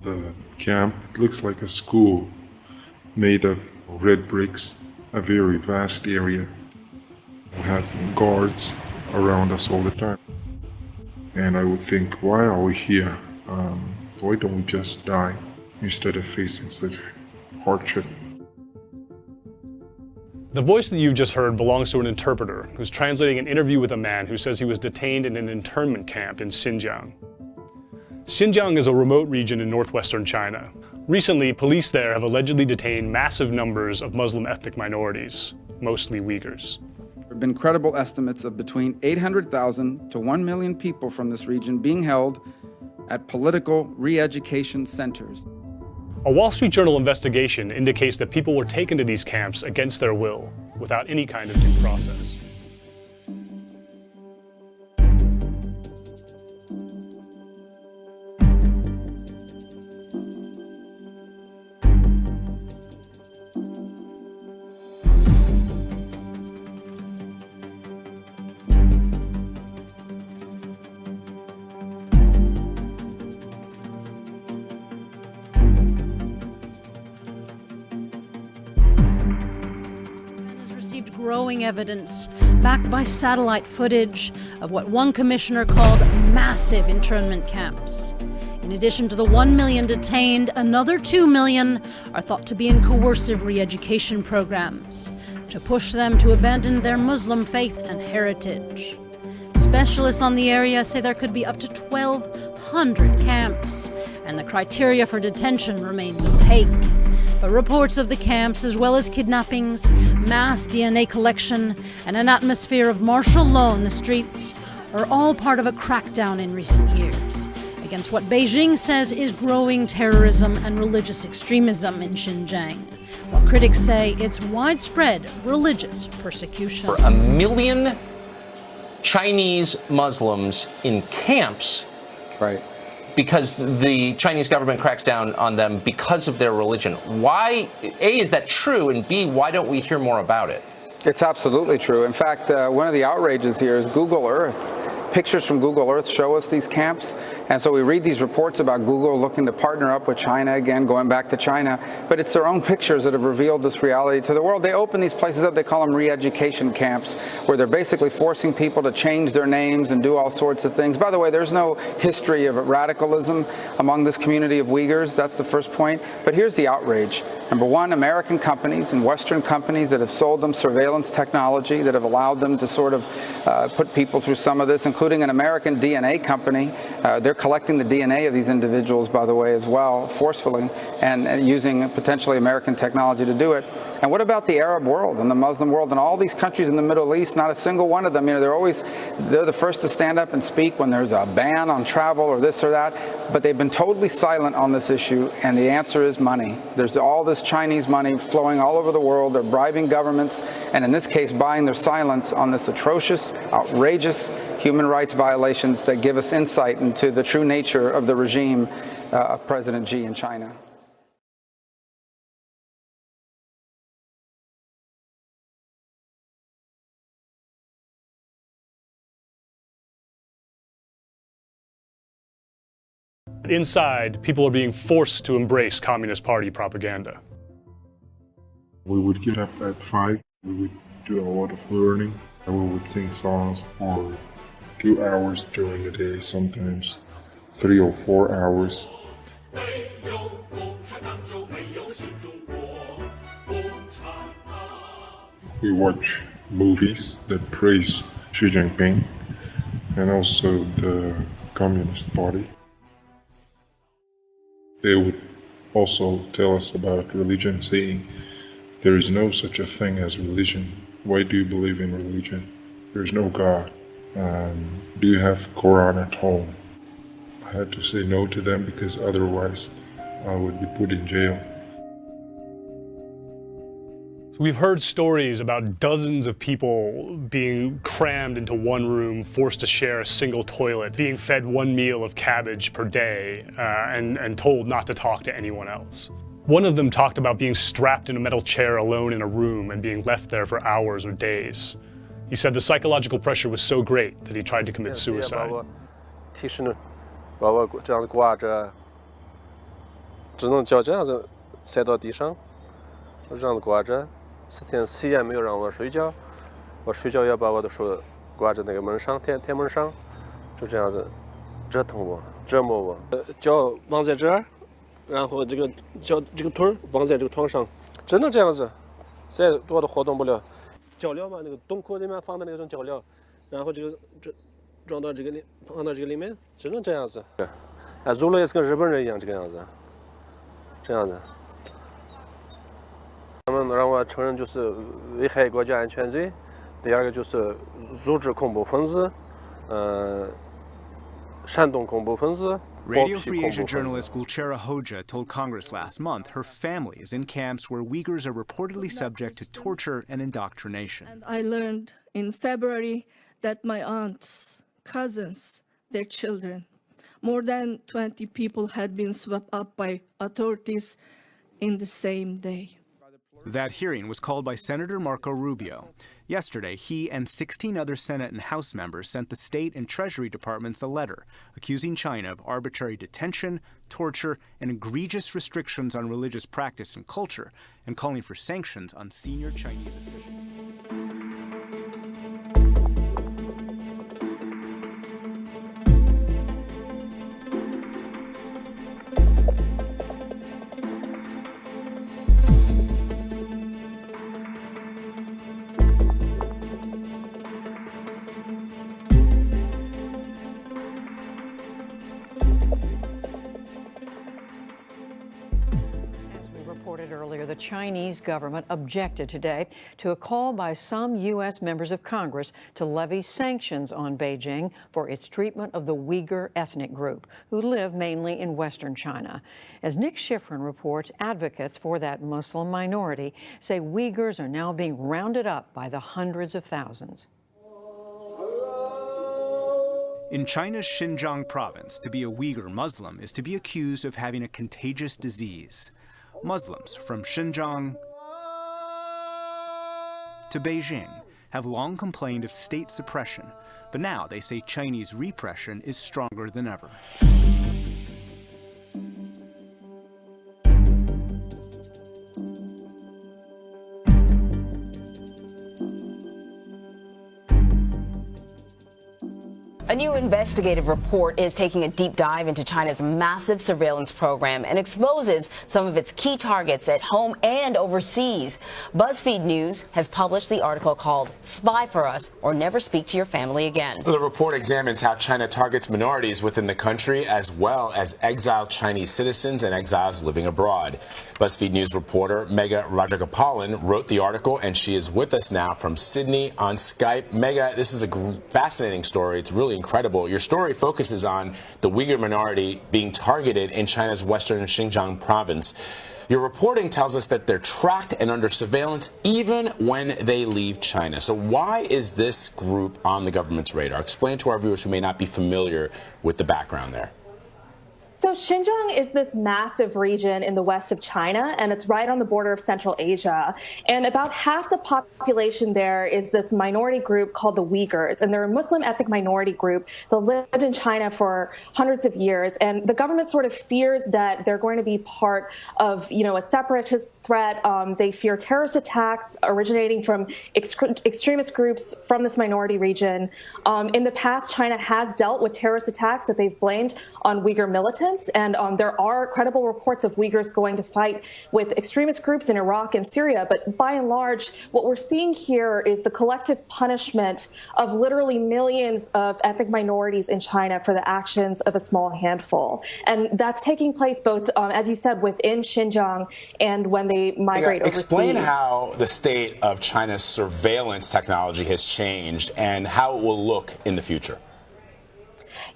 The camp, it looks like a school made of red bricks, a very vast area. We had guards around us all the time. And I would think, why are we here? Why don't we just die instead of facing such hardship? The voice that you've just heard belongs to an interpreter who's translating an interview with a man who says he was detained in an internment camp in Xinjiang. Xinjiang is a remote region in northwestern China. Recently, police there have allegedly detained massive numbers of Muslim ethnic minorities, mostly Uyghurs. There have been credible estimates of between 800,000 to 1 million people from this region being held at political re-education centers. A Wall Street Journal investigation indicates that people were taken to these camps against their will, without any kind of due process. Growing evidence, backed by satellite footage, of what one commissioner called massive internment camps. In addition to the 1 million detained, another 2 million are thought to be in coercive re-education programs to push them to abandon their Muslim faith and heritage. Specialists on the area say there could be up to 1,200 camps, and the criteria for detention remains opaque. But reports of the camps, as well as kidnappings, mass DNA collection, and an atmosphere of martial law in the streets, are all part of a crackdown in recent years against what Beijing says is growing terrorism and religious extremism in Xinjiang, while critics say it's widespread religious persecution. For 1 million Chinese Muslims in camps, Right. because the Chinese government cracks down on them because of their religion. Why, A, is that true? And B, why don't we hear more about it? It's absolutely true. In fact, one of the outrages here is Google Earth. Pictures from Google Earth show us these camps. And so we read these reports about Google looking to partner up with China again, going back to China. But it's their own pictures that have revealed this reality to the world. They open these places up, they call them re-education camps, where they're basically forcing people to change their names and do all sorts of things. By the way, there's no history of radicalism among this community of Uyghurs. That's the first point. But here's the outrage. Number one, American companies and Western companies that have sold them surveillance technology that have allowed them to sort of put people through some of this, including an American DNA company. They're collecting the DNA of these individuals, by the way, as well, forcefully, and using potentially American technology to do it. And what about the Arab world and the Muslim world and all these countries in the Middle East? Not a single one of them. You know, they're the first to stand up and speak when there's a ban on travel or this or that. But they've been totally silent on this issue, and the answer is money. There's all this Chinese money flowing all over the world. They're bribing governments, and in this case, buying their silence on this atrocious, outrageous human rights violations that give us insight into the true nature of the regime of President Xi in China. Inside, people are being forced to embrace Communist Party propaganda. We would get up at 5, we would do a lot of learning, and we would sing songs for 2 hours during the day, sometimes 3 or 4 hours. We watch movies that praise Xi Jinping and also the Communist Party. They would also tell us about religion, saying, there is no such a thing as religion. Why do you believe in religion? There is no God. Do you have Quran at home? I had to say no to them because otherwise I would be put in jail. We've heard stories about dozens of people being crammed into one room, forced to share a single toilet, being fed one meal of cabbage per day, and told not to talk to anyone else. One of them talked about being strapped in a metal chair alone in a room and being left there for hours or days. He said the psychological pressure was so great that he tried to commit suicide. 只能脚这样子塞到地上，这样子挂着。4天4夜没有让我睡觉，我睡觉要把我的手挂在那个门上，铁门上，就这样子折腾我，折磨我。脚绑在这儿，然后这个脚这个腿绑在这个床上，只能这样子，再多的活动不了。脚镣嘛，那个洞口里面放的那种脚镣，然后这装到这个里，放到这个里面，只能这样子。入了也是跟日本人一样这个样子，这样子。他们让我承认就是危害国家安全罪，第二个就是组织恐怖分子，煽动恐怖分子。Radio Free Asia journalist Gulchera Hoja told Congress last month her family is in camps where Uyghurs are reportedly subject to torture and indoctrination. And I learned in February that my aunts, cousins, their children, more than 20 people had been swept up by authorities in the same day. That hearing was called by Senator Marco Rubio. Yesterday, he and 16 other Senate and House members sent the State and Treasury Departments a letter accusing China of arbitrary detention, torture, and egregious restrictions on religious practice and culture, and calling for sanctions on senior Chinese officials. Earlier, the Chinese government objected today to a call by some U.S. members of Congress to levy sanctions on Beijing for its treatment of the Uyghur ethnic group, who live mainly in Western China. As Nick Schifrin reports, advocates for that Muslim minority say Uyghurs are now being rounded up by the hundreds of thousands. In China's Xinjiang province, to be a Uyghur Muslim is to be accused of having a contagious disease. Muslims from Xinjiang to Beijing have long complained of state suppression, but now they say Chinese repression is stronger than ever. A new investigative report is taking a deep dive into China's massive surveillance program and exposes some of its key targets at home and overseas. BuzzFeed News has published the article called Spy for Us or Never Speak to Your Family Again. The report examines how China targets minorities within the country as well as exiled Chinese citizens and exiles living abroad. BuzzFeed News reporter Megha Rajagopal wrote the article, and she is with us now from Sydney on Skype. Megha, this is a fascinating story. It's really incredible. Your story focuses on the Uyghur minority being targeted in China's western Xinjiang province. Your reporting tells us that they're tracked and under surveillance even when they leave China. So why is this group on the government's radar? Explain to our viewers who may not be familiar with the background there. So Xinjiang is this massive region in the west of China, and it's right on the border of Central Asia. And about half the population there is this minority group called the Uyghurs, and they're a Muslim ethnic minority group that lived in China for hundreds of years. And the government sort of fears that they're going to be part of, a separatist threat. They fear terrorist attacks originating from extremist groups from this minority region. In the past, China has dealt with terrorist attacks that they've blamed on Uyghur militants. And there are credible reports of Uyghurs going to fight with extremist groups in Iraq and Syria. But by and large, what we're seeing here is the collective punishment of literally millions of ethnic minorities in China for the actions of a small handful. And that's taking place both, as you said, within Xinjiang and when they migrate overseas. Explain how the state of China's surveillance technology has changed and how it will look in the future.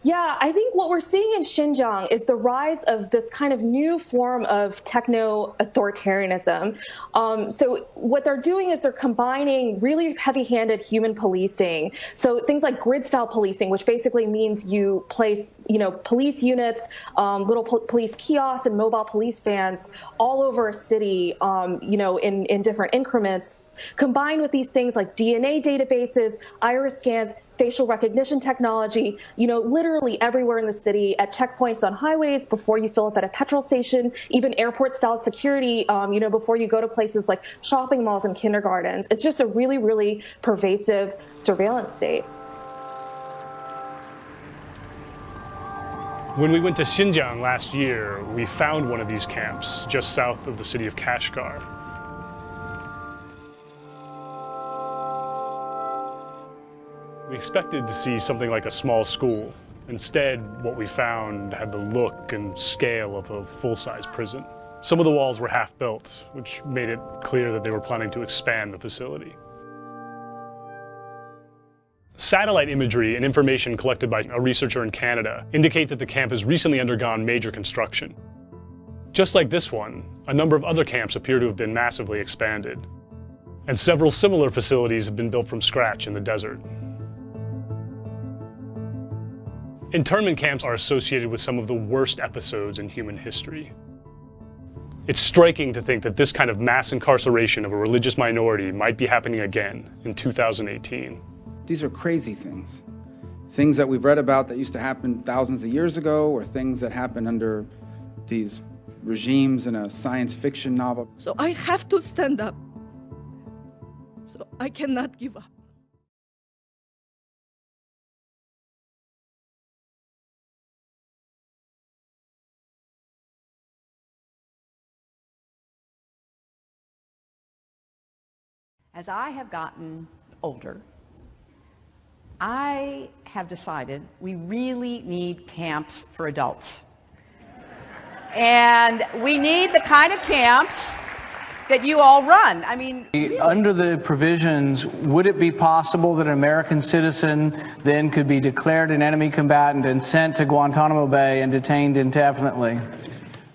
Yeah, I think what we're seeing in Xinjiang is the rise of this kind of new form of techno-authoritarianism. So what they're doing is they're combining really heavy-handed human policing. So things like grid-style policing, which basically means you place, police units, little police kiosks and mobile police vans all over a city, in different increments, combined with these things like DNA databases, iris scans, facial recognition technology, literally everywhere in the city, at checkpoints on highways, before you fill up at a petrol station, even airport-style security, before you go to places like shopping malls and kindergartens. It's just a really, really pervasive surveillance state. When we went to Xinjiang last year, we found one of these camps just south of the city of Kashgar. We expected to see something like a small school. Instead, what we found had the look and scale of a full-size prison. Some of the walls were half-built, which made it clear that they were planning to expand the facility. Satellite imagery and information collected by a researcher in Canada indicate that the camp has recently undergone major construction. Just like this one, a number of other camps appear to have been massively expanded. And several similar facilities have been built from scratch in the desert. Internment camps are associated with some of the worst episodes in human history. It's striking to think that this kind of mass incarceration of a religious minority might be happening again in 2018. These are crazy things. Things that we've read about that used to happen thousands of years ago, or things that happen under these regimes in a science fiction novel. So I have to stand up. So I cannot give up. As I have gotten older, I have decided we really need camps for adults. And we need the kind of camps that you all run. I mean, under the provisions, would it be possible that an American citizen then could be declared an enemy combatant and sent to Guantanamo Bay and detained indefinitely?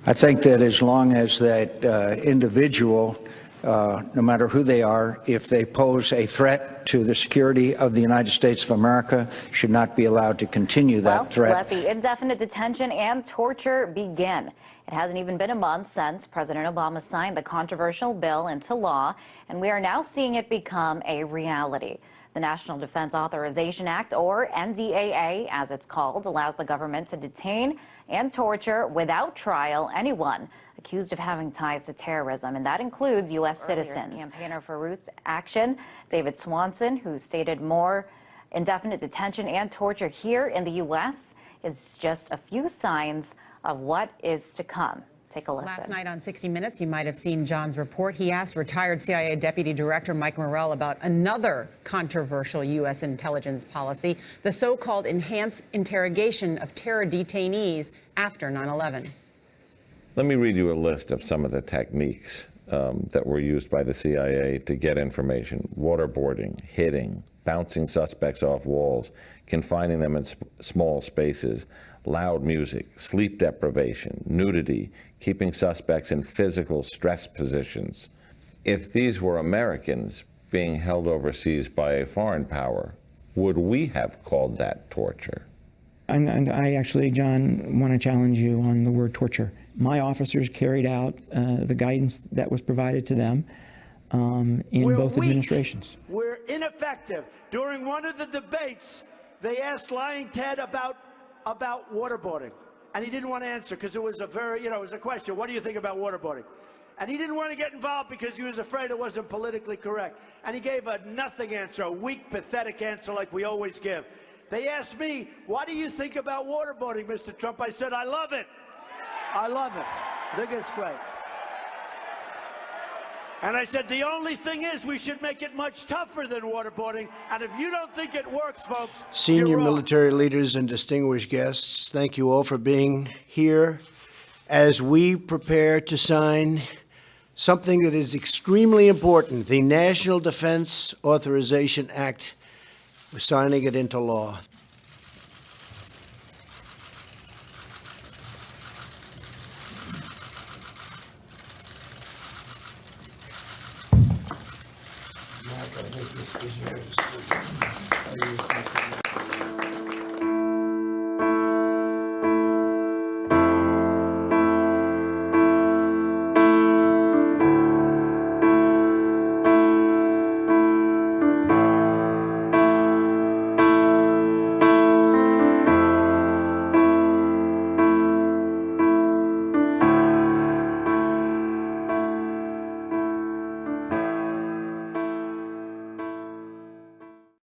I think that as long as that individual, no matter who they are, if they pose a threat to the security of the United States of America, should not be allowed to continue that threat. Let the indefinite detention and torture begin. It hasn't even been a month since President Obama signed the controversial bill into law, and we are now seeing it become a reality. The National Defense Authorization Act, or NDAA as it's called, allows the government to detain and torture without trial anyone accused of having ties to terrorism, and that includes U.S. citizens. Campaigner for Roots Action, David Swanson, who stated more indefinite detention and torture here in the U.S. is just a few signs of what is to come. Take a listen. Last night on 60 Minutes, you might have seen John's report. He asked retired CIA Deputy Director Mike Morrell about another controversial U.S. intelligence policy, the so-called enhanced interrogation of terror detainees after 9/11. Let me read you a list of some of the techniques that were used by the CIA to get information: waterboarding, hitting, bouncing suspects off walls, confining them in small spaces, loud music, sleep deprivation, nudity, keeping suspects in physical stress positions. If these were Americans being held overseas by a foreign power, would we have called that torture? And I actually, John, want to challenge you on the word torture. My officers carried out the guidance that was provided to them in both administrations. We're ineffective. During one of the debates, they asked Lying Ted about waterboarding, and he didn't want to answer because it was a very, it was a question. What do you think about waterboarding? And he didn't want to get involved because he was afraid it wasn't politically correct. And he gave a nothing answer, a weak, pathetic answer like we always give. They asked me, what do you think about waterboarding, Mr. Trump? I said, I love it. I love it. I think it's great. And I said, the only thing is we should make it much tougher than waterboarding. And if you don't think it works, folks, senior military leaders and distinguished guests, thank you all for being here as we prepare to sign something that is extremely important, the National Defense Authorization Act. We're signing it into law. I'm not going to make this easier to sleep.